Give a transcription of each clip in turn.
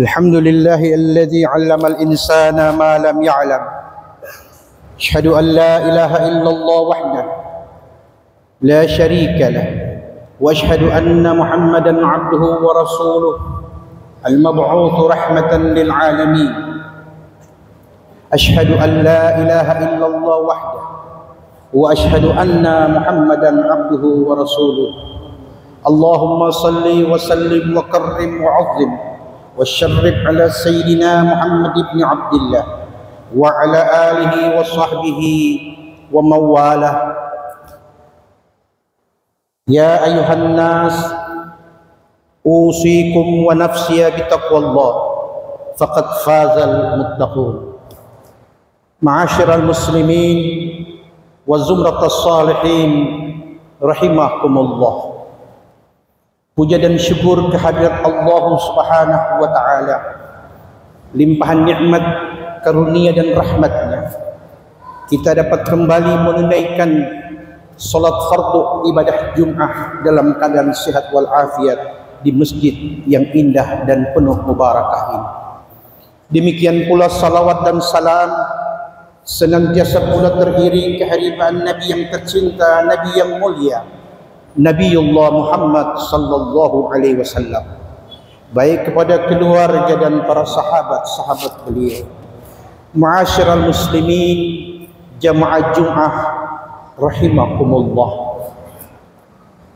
الحمد لله الذي علم الإنسان ما لم يعلم. أشهد أن لا إله إلا الله وحده لا شريك له، وأشهد أن محمدا عبده ورسوله المبعوث رحمة للعالمين. أشهد أن لا إله إلا الله وحده وأشهد أن محمدا عبده ورسوله. اللهم صل وسلم وكرم وعظم وشرف على سيدنا محمد بن عبد الله وعلى آله وصحبه ومن والاه. يا أيها الناس أوصيكم ونفسي بتقوى الله فقد فاز المتقون. معاشر المسلمين وزمرة الصالحين رحمكم الله. Puja dan syukur kehadirat Allah Subhanahu wa Ta'ala, limpahan nikmat, karunia dan rahmatnya, kita dapat kembali menunaikan salat fardu ibadah Jum'ah dalam keadaan sehat wal afiat di masjid yang indah dan penuh mubarakah ini. Demikian pula salawat dan salam senantiasa pula teriring kehadiran Nabi yang tercinta, Nabi yang mulia, Nabiullah Muhammad sallallahu alaihi wasallam, baik kepada keluarga dan para sahabat-sahabat beliau. Ma'asyiral muslimin, jamaah Jum'ah rahimakumullah.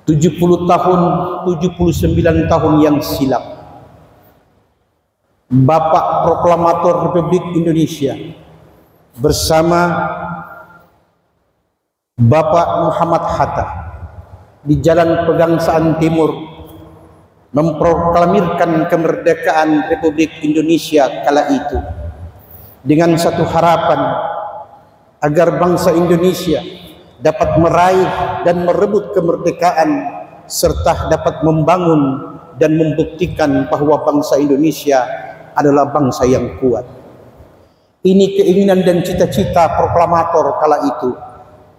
70 tahun, 79 tahun yang silam, Bapak Proklamator Republik Indonesia bersama Bapak Muhammad Hatta di Jalan Pegangsaan Timur memproklamirkan kemerdekaan Republik Indonesia kala itu dengan satu harapan agar bangsa Indonesia dapat meraih dan merebut kemerdekaan serta dapat membangun dan membuktikan bahwa bangsa Indonesia adalah bangsa yang kuat. Ini keinginan dan cita-cita proklamator kala itu.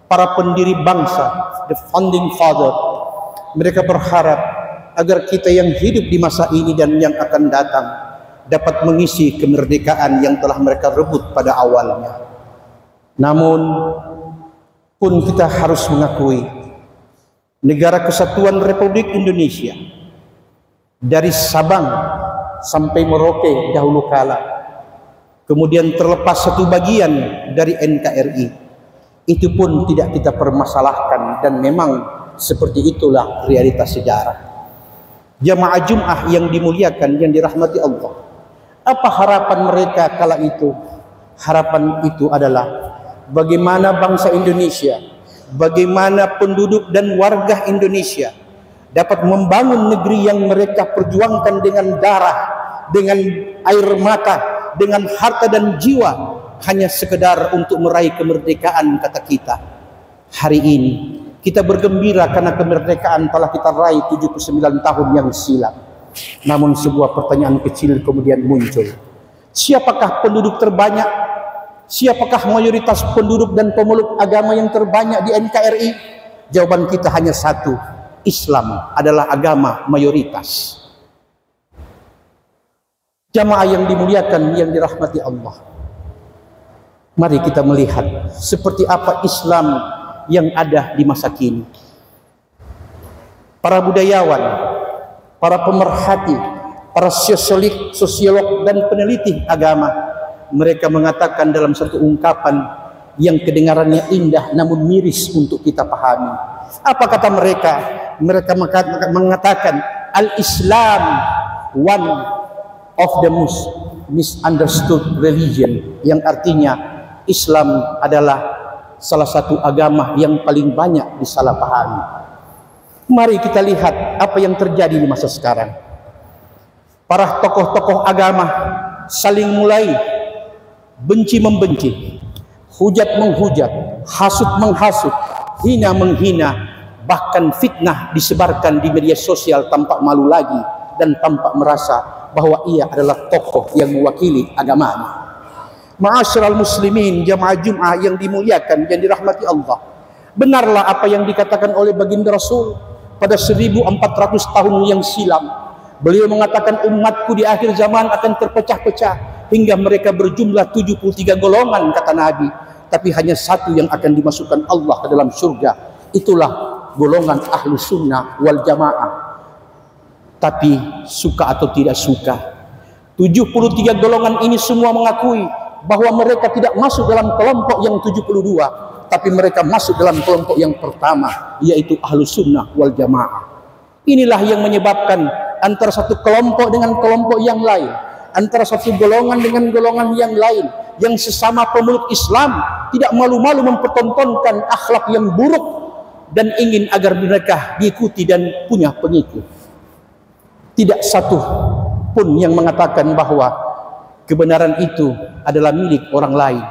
Para pendiri bangsa, the founding father, mereka berharap agar kita yang hidup di masa ini dan yang akan datang dapat mengisi kemerdekaan yang telah mereka rebut pada awalnya. Namun pun kita harus mengakui, negara kesatuan Republik Indonesia dari Sabang sampai Merauke dahulu kala, kemudian terlepas satu bagian dari NKRI, itu pun tidak kita permasalahkan dan memang seperti itulah realitas sejarah. Jamaah Jum'ah yang dimuliakan, yang dirahmati Allah, apa harapan mereka kala itu? Harapan itu adalah bagaimana bangsa Indonesia, bagaimana penduduk dan warga Indonesia dapat membangun negeri yang mereka perjuangkan dengan darah, dengan air mata, dengan harta dan jiwa, hanya sekedar untuk meraih kemerdekaan. Kata kita, hari ini kita bergembira karena kemerdekaan telah kita raih 79 tahun yang silam. Namun sebuah pertanyaan kecil kemudian muncul. Siapakah penduduk terbanyak? Siapakah mayoritas penduduk dan pemeluk agama yang terbanyak di NKRI? Jawaban kita hanya satu, Islam adalah agama mayoritas. Jamaah yang dimuliakan, yang dirahmati Allah, mari kita melihat seperti apa Islam yang ada di masa kini. Para budayawan, para pemerhati, para sosiolog dan peneliti agama, mereka mengatakan dalam satu ungkapan yang kedengarannya indah namun miris untuk kita pahami. Apa kata mereka? Mereka mengatakan al-Islam one of the most misunderstood religion, yang artinya Islam adalah salah satu agama yang paling banyak disalahpahami. Mari kita lihat apa yang terjadi di masa sekarang. Para tokoh-tokoh agama saling mulai benci membenci, hujat menghujat, hasut menghasut, hina menghina, bahkan fitnah disebarkan di media sosial tanpa malu lagi dan tanpa merasa bahwa ia adalah tokoh yang mewakili agamanya. Ma'asyiral muslimin, jamaah Jum'ah yang dimuliakan, yang dirahmati Allah, benarlah apa yang dikatakan oleh baginda Rasul pada 1400 tahun yang silam Beliau mengatakan umatku di akhir zaman akan terpecah-pecah hingga mereka berjumlah 73 golongan, kata Nabi. Tapi hanya satu yang akan dimasukkan Allah ke dalam surga. Itulah golongan ahlu sunnah wal jamaah. Tapi suka atau tidak suka, 73 golongan ini semua mengakui bahwa mereka tidak masuk dalam kelompok yang 72, tapi mereka masuk dalam kelompok yang pertama, yaitu ahlu sunnah wal jamaah. Inilah yang menyebabkan antara satu kelompok dengan kelompok yang lain, antara satu golongan dengan golongan yang lain, yang sesama pemeluk Islam tidak malu-malu mempertontonkan akhlak yang buruk dan ingin agar mereka diikuti dan punya pengikut. Tidak satu pun yang mengatakan bahwa kebenaran itu adalah milik orang lain.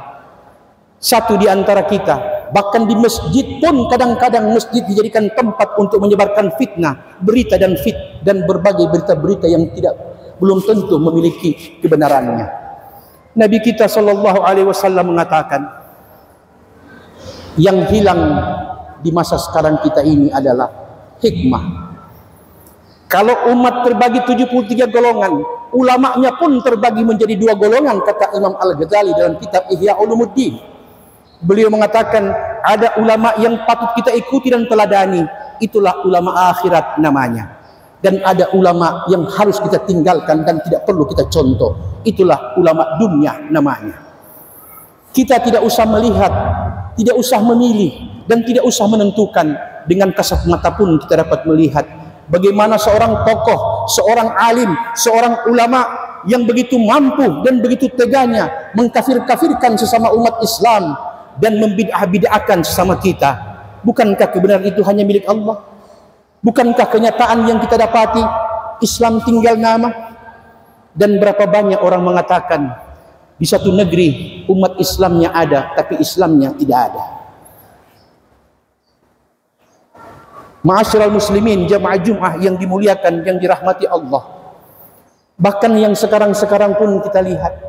Satu di antara kita, bahkan di masjid pun kadang-kadang masjid dijadikan tempat untuk menyebarkan fitnah, berita dan berbagai berita-berita yang belum tentu memiliki kebenarannya. Nabi kita sallallahu alaihi wasallam mengatakan, yang hilang di masa sekarang kita ini adalah hikmah. Kalau umat terbagi 73 golongan, ulamanya pun terbagi menjadi 2 golongan, kata Imam Al-Ghazali dalam kitab Ihya Ulumuddin. Beliau mengatakan ada ulama yang patut kita ikuti dan teladani, itulah ulama akhirat namanya. Dan ada ulama yang harus kita tinggalkan dan tidak perlu kita contoh, itulah ulama dunia namanya. Kita tidak usah melihat, tidak usah memilih, dan tidak usah menentukan. Dengan kasat mata pun kita dapat melihat bagaimana seorang tokoh, seorang alim, seorang ulama yang begitu mampu dan begitu teganya mengkafir-kafirkan sesama umat Islam dan membid'ah-bid'ahkan sesama kita. Bukankah kebenaran itu hanya milik Allah? Bukankah kenyataan yang kita dapati Islam tinggal nama? Dan berapa banyak orang mengatakan di satu negeri umat Islamnya ada tapi Islamnya tidak ada. Ma'asyiral muslimin, jamaah Jum'ah yang dimuliakan, yang dirahmati Allah. Bahkan yang sekarang-sekarang pun kita lihat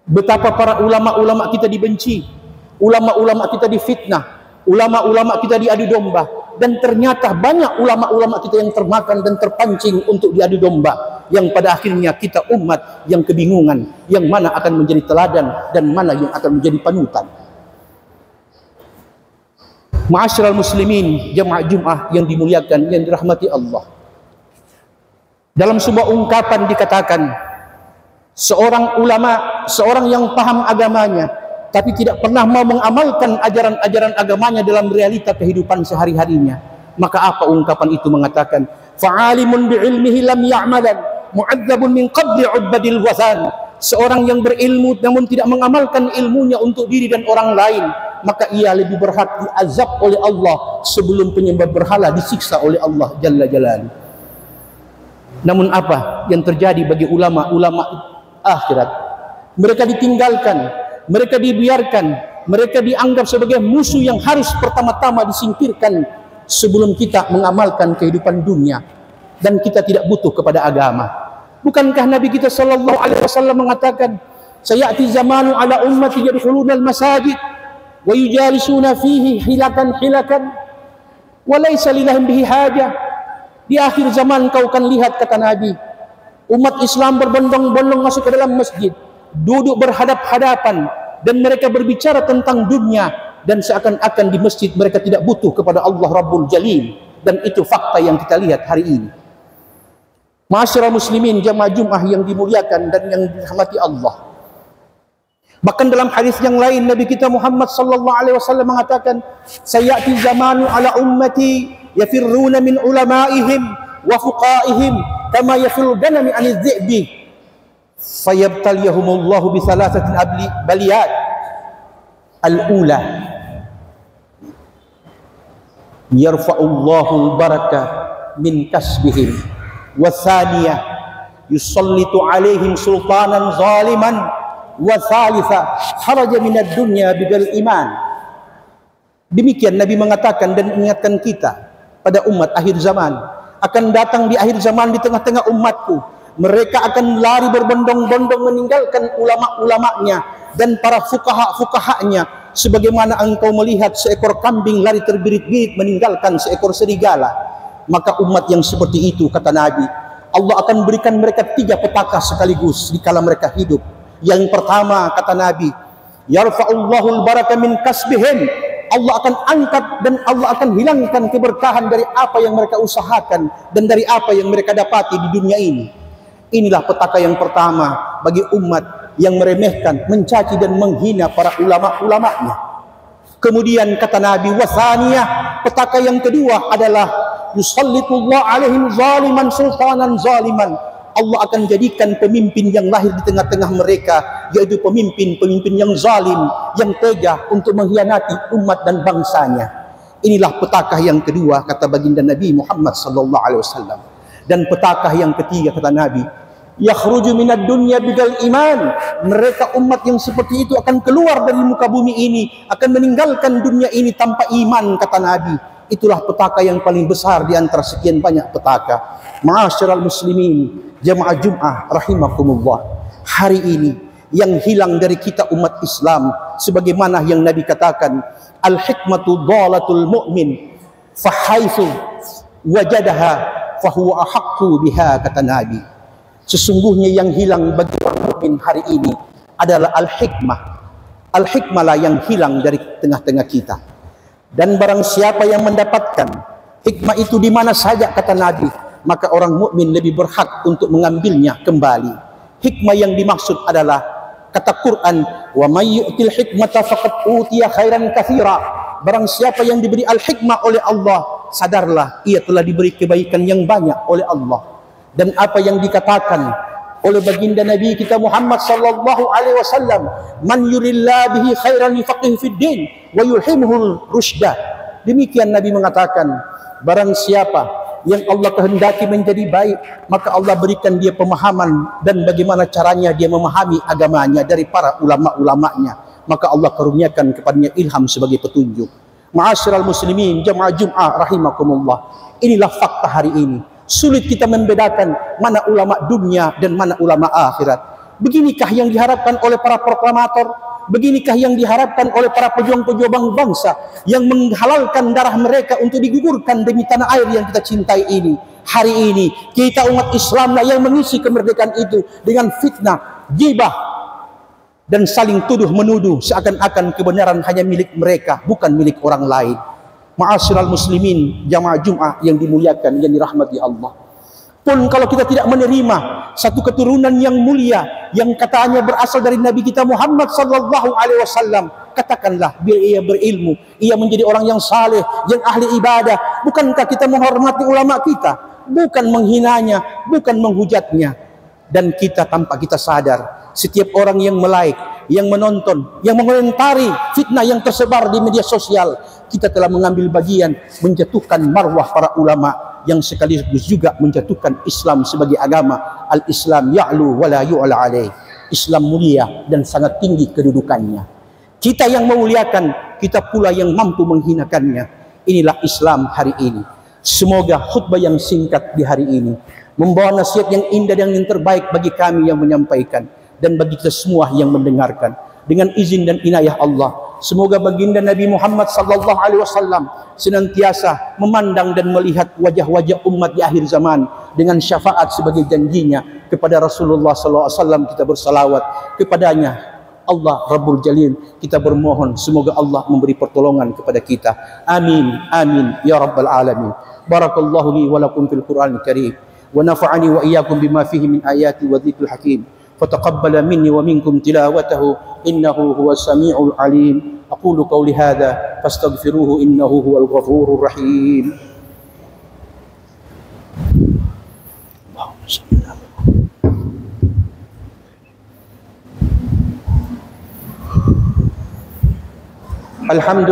betapa para ulama-ulama kita dibenci, ulama-ulama kita difitnah, ulama-ulama kita diadu domba. Dan ternyata banyak ulama-ulama kita yang termakan dan terpancing untuk diadu domba, yang pada akhirnya kita umat yang kebingungan, yang mana akan menjadi teladan dan mana yang akan menjadi panutan. Ma'asyiral muslimin, jamaah Jum'ah yang dimuliakan, yang dirahmati Allah. Dalam sebuah ungkapan dikatakan, seorang ulama, seorang yang paham agamanya tapi tidak pernah mau mengamalkan ajaran-ajaran agamanya dalam realita kehidupan sehari-harinya, maka apa ungkapan itu mengatakan, fa'alimun bi'ilmihi lam ya'malan mu'adzabun min qabli 'ubadil wathan. Seorang yang berilmu namun tidak mengamalkan ilmunya untuk diri dan orang lain, maka ia lebih berhak diazab oleh Allah sebelum penyembah berhala disiksa oleh Allah Jalla Jalaluhu. Namun apa yang terjadi bagi ulama-ulama akhirat? Mereka ditinggalkan, mereka dibiarkan, mereka dianggap sebagai musuh yang harus pertama-tama disingkirkan sebelum kita mengamalkan kehidupan dunia, dan kita tidak butuh kepada agama. Bukankah Nabi kita sallallahu alaihi wasallam mengatakan, sayati zamanu ala ummati yadkhuluna al-masajid wa yujalisuna fihi hilakan wa laysa lilahum bihi hajah. Di akhir zaman kau akan lihat, kata Nabi, umat Islam berbondong-bondong masuk ke dalam masjid, duduk berhadap-hadapan, dan mereka berbicara tentang dunia, dan seakan-akan di masjid mereka tidak butuh kepada Allah Rabbul Jalil. Dan itu fakta yang kita lihat hari ini. Ma'asyiral muslimin, jamaah Jum'ah yang dimuliakan dan yang dirahmati Allah. Bahkan dalam hadis yang lain Nabi kita Muhammad sallallahu alaihi wasallam mengatakan, sayati zamanu ala ummati yafirruna min ulamaihim wa fuqaihim kama yafirru ganami anil dhi'bi fayabtaliyahumullahu bi thalathatin baliyat. Al-ula, yarfa'ullahu al-baraka min kasbihim, wa thaniyah yusallitu alaihim sultanan zaliman, wa thalitha kharaja minad dunya bigal iman. Demikian Nabi mengatakan dan mengingatkan kita pada umat akhir zaman. Akan datang di akhir zaman di tengah-tengah umatku, mereka akan lari berbondong-bondong meninggalkan ulama-ulamanya dan para fuqaha-fuqahanya, sebagaimana engkau melihat seekor kambing lari terbirit-birit meninggalkan seekor serigala. Maka umat yang seperti itu, kata Nabi, Allah akan berikan mereka 3 petaka sekaligus dikala mereka hidup. Yang pertama, kata Nabi, yarfa'ullahul baraka min kasbihim. Allah akan angkat dan Allah akan hilangkan keberkahan dari apa yang mereka usahakan dan dari apa yang mereka dapati di dunia ini. Inilah petaka yang pertama bagi umat yang meremehkan, mencaci dan menghina para ulama-ulamanya. Kemudian kata Nabi, wasaniyah, petaka yang kedua adalah yusallitullah alaihim zaliman sultanan zaliman. Allah akan jadikan pemimpin yang lahir di tengah-tengah mereka, yaitu pemimpin yang zalim, yang tega untuk mengkhianati umat dan bangsanya. Inilah petaka yang kedua, kata baginda Nabi Muhammad sallallahu alaihi wasallam. Dan petaka yang ketiga, kata Nabi, yakhruju minad dunya bigal iman. Mereka umat yang seperti itu akan keluar dari muka bumi ini, akan meninggalkan dunia ini tanpa iman, kata Nabi. Itulah petaka yang paling besar di antara sekian banyak petaka. Ma'asyiral muslimin, jamaah Jum'ah rahimakumullah. Hari ini yang hilang dari kita umat Islam, sebagaimana yang Nabi katakan, al-hikmatu dhalatul mu'min fahaitsu wajadaha fahuwa ahaqqu biha, kata Nabi. Sesungguhnya yang hilang bagi orang mukmin hari ini adalah al-hikmah. Al-hikmah lah yang hilang dari tengah-tengah kita. Dan barang siapa yang mendapatkan hikmah itu di mana saja, kata Nabi, maka orang mukmin lebih berhak untuk mengambilnya kembali. Hikmah yang dimaksud adalah, kata Quran, wa may yu'til hikmata faqad utiya khairan katsira. Barang siapa yang diberi al-hikmah oleh Allah, sadarlah ia telah diberi kebaikan yang banyak oleh Allah. Dan apa yang dikatakan oleh baginda Nabi kita Muhammad sallallahu alaihi wasallam, man yurillahu bihi khairan yufaqihu fid din wa yulhimuhul rusyda. Demikian Nabi mengatakan, barang siapa yang Allah kehendaki menjadi baik, maka Allah berikan dia pemahaman dan bagaimana caranya dia memahami agamanya dari para ulama-ulamanya, maka Allah karuniakan kepadanya ilham sebagai petunjuk. Ma'asyiral muslimin, jamaah Jum'ah rahimakumullah. Inilah fakta hari ini. Sulit kita membedakan mana ulama dunia dan mana ulama akhirat. Beginikah yang diharapkan oleh para proklamator? Beginikah yang diharapkan oleh para pejuang-pejuang bangsa yang menghalalkan darah mereka untuk digugurkan demi tanah air yang kita cintai ini? Hari ini kita umat Islam yang mengisi kemerdekaan itu dengan fitnah, gibah, dan saling tuduh menuduh seakan-akan kebenaran hanya milik mereka, bukan milik orang lain. Ma'asyiral muslimin, jamaah Jum'ah yang dimuliakan, yang dirahmati Allah. Pun kalau kita tidak menerima satu keturunan yang mulia yang katanya berasal dari Nabi kita Muhammad sallallahu alaihi wasallam, katakanlah biar ia berilmu, ia menjadi orang yang saleh, yang ahli ibadah. Bukankah kita menghormati ulama kita? Bukan menghinanya, bukan menghujatnya. Dan kita tanpa kita sadar, setiap orang yang melike, yang menonton, yang mengomentari fitnah yang tersebar di media sosial, kita telah mengambil bagian menjatuhkan marwah para ulama yang sekaligus juga menjatuhkan Islam sebagai agama. Al-Islam ya'lu wa la yu'la alaih. Islam mulia dan sangat tinggi kedudukannya. Kita yang memuliakan, kita pula yang mampu menghinakannya. Inilah Islam hari ini. Semoga khutbah yang singkat di hari ini membawa nasihat yang indah dan yang terbaik bagi kami yang menyampaikan dan bagi kita semua yang mendengarkan. Dengan izin dan inayah Allah, semoga baginda Nabi Muhammad sallallahu alaihi wasallam senantiasa memandang dan melihat wajah-wajah umat di akhir zaman dengan syafaat sebagai janjinya kepada Rasulullah sallallahu alaihi wasallam. Kita bersalawat kepadanya. Allah Rabbul Jalil, kita bermohon semoga Allah memberi pertolongan kepada kita. Amin, amin ya rabbal alamin. Barakallahu li wa lakum fil Qur'anil Karim wa nafa'ani wa iyyakum bima fihi min ayati wa dzikril hakim. فتقبل مني ومنكم تلاوته إنه هو السميع العليم. أقول قولي هذا فاستغفروه إنه هو الغفور الرحيم. الحمد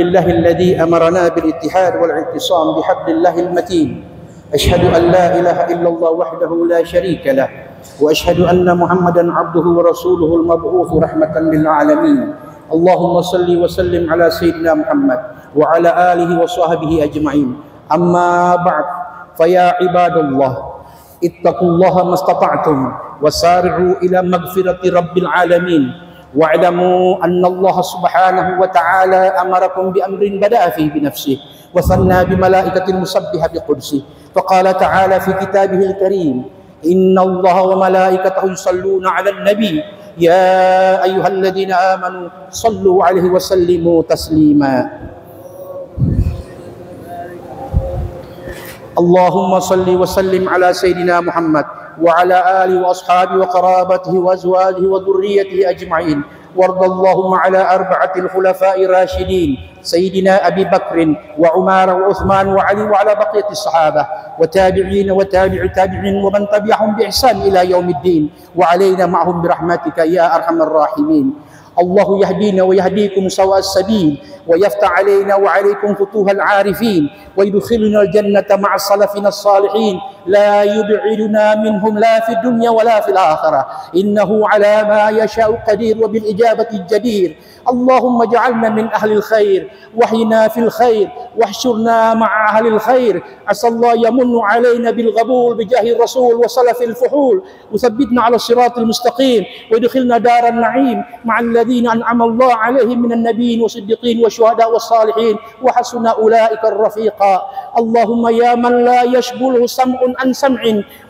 لله الذي أمرنا بالاتحاد والاعتصام بحبل الله المتين. أشهد أن لا إله إلا الله وحده لا شريك له وأشهد أن محمدا عبده ورسوله المبعوث رحمة للعالمين. اللهم صل وسلم على سيدنا محمد وعلى آله وصحبه أجمعين. أما بعد فيا عباد الله اتقوا الله ما استطعتم وسارعوا إلى مغفرة رب العالمين واعلموا أن الله سبحانه وتعالى أمركم بأمر بدأ فيه بنفسه وثنى بملائكة المسبحة بقدسه، فقال تعالى في كتابه الكريم: إن الله وملائكته يصلون على النبي يا أيها الذين آمنوا صلوا عليه وسلموا تسليما. اللهم صل وسلم على سيدنا محمد وعلى آله وأصحابه وقرابته وأزواجه وذريته أجمعين، وارض اللهم على أربعة الخلفاء الراشدين سيدنا أبي بكر وعمر وعثمان وعلي وعلى بقية الصحابة وتابعين وتابع تابعين ومن تبعهم بإحسان إلى يوم الدين، وعلينا معهم برحمتك يا أرحم الراحمين. الله يهدينا ويهديكم سواء السبيل، ويفتح علينا وعليكم فتوح العارفين، ويدخلنا الجنة مع السلفنا الصالحين، لا يبعدنا منهم لا في الدنيا ولا في الآخرة، إنه على ما يشاء قدير وبالإجابة الجدير. اللهم اجعلنا من أهل الخير، واحينا في الخير، واحشرنا مع أهل الخير. عسى الله يمن علينا بالقبول بجاه الرسول وسلف الفحول، وثبتنا على الصراط المستقيم، ويدخلنا دار النعيم مع الذين أنعم الله عليهم من النبيين والصديقين والشهداء والصالحين، وحسن أولئك الرفيقا. اللهم يا من لا يشغله سمع عن سمع،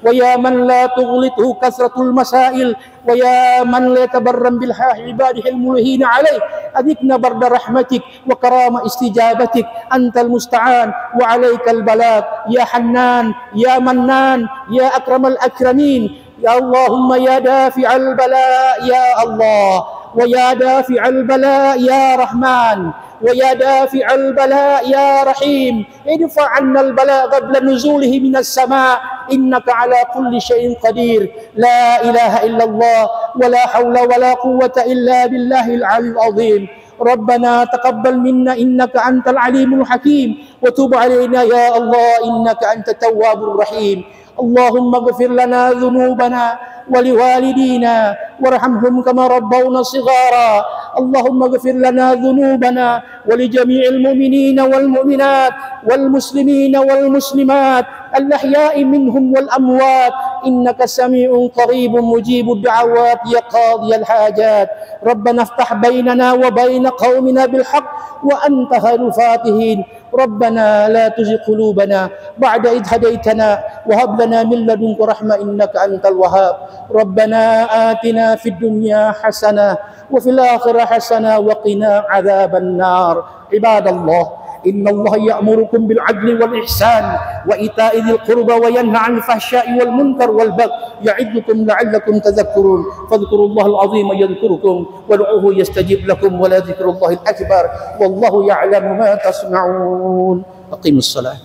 ويا من لا تغلطه كثرة المسائل، ويا من لا يتبرم بالحاح عباده الملهين عليه، أذقنا برد رحمتك وكرام استجابتك، أنت المستعان وعليك البلاغ. يا حنان يا منان يا أكرم الأكرمين، يا اللهم يا دافع البلاء يا الله، ويا دافع البلاء يا رحمن، ويا دافع البلاء يا رحيم، ادفع عنا البلاء قبل نزوله من السماء، إنك على كل شيء قدير. لا إله إلا الله، ولا حول ولا قوة إلا بالله العلي العظيم. ربنا تقبل منا إنك أنت العليم الحكيم، وتب علينا يا الله إنك أنت التواب الرحيم. اللهم اغفر لنا ذنوبنا ولوالدينا وارحمهم كما ربونا صغارا. اللهم اغفر لنا ذنوبنا ولجميع المؤمنين والمؤمنات والمسلمين والمسلمات الأحياء منهم والأموات، إنك سميع قريب مجيب الدعوات يا قاضي الحاجات. ربنا افتح بيننا وبين قومنا بالحق وأنت خير الفاتحين. ربنا لا تزغ قلوبنا بعد إذ هديتنا، وهب لنا من لدنك رحمة إنك أنت الوهاب. ربنا آتنا في الدنيا حسنة وفي الآخرة حسنة وقنا عذاب النار. عباد الله، إن الله يأمركم بالعدل والإحسان وإيتاء ذي القربى وينهى عن الفحشاء والمنكر والبغي يعظكم لعلكم تذكرون. فاذكروا الله العظيم يذكركم، وادعوه يستجب لكم، ولذكر الله الأكبر، والله يعلم ما تصنعون. أقيموا الصلاة.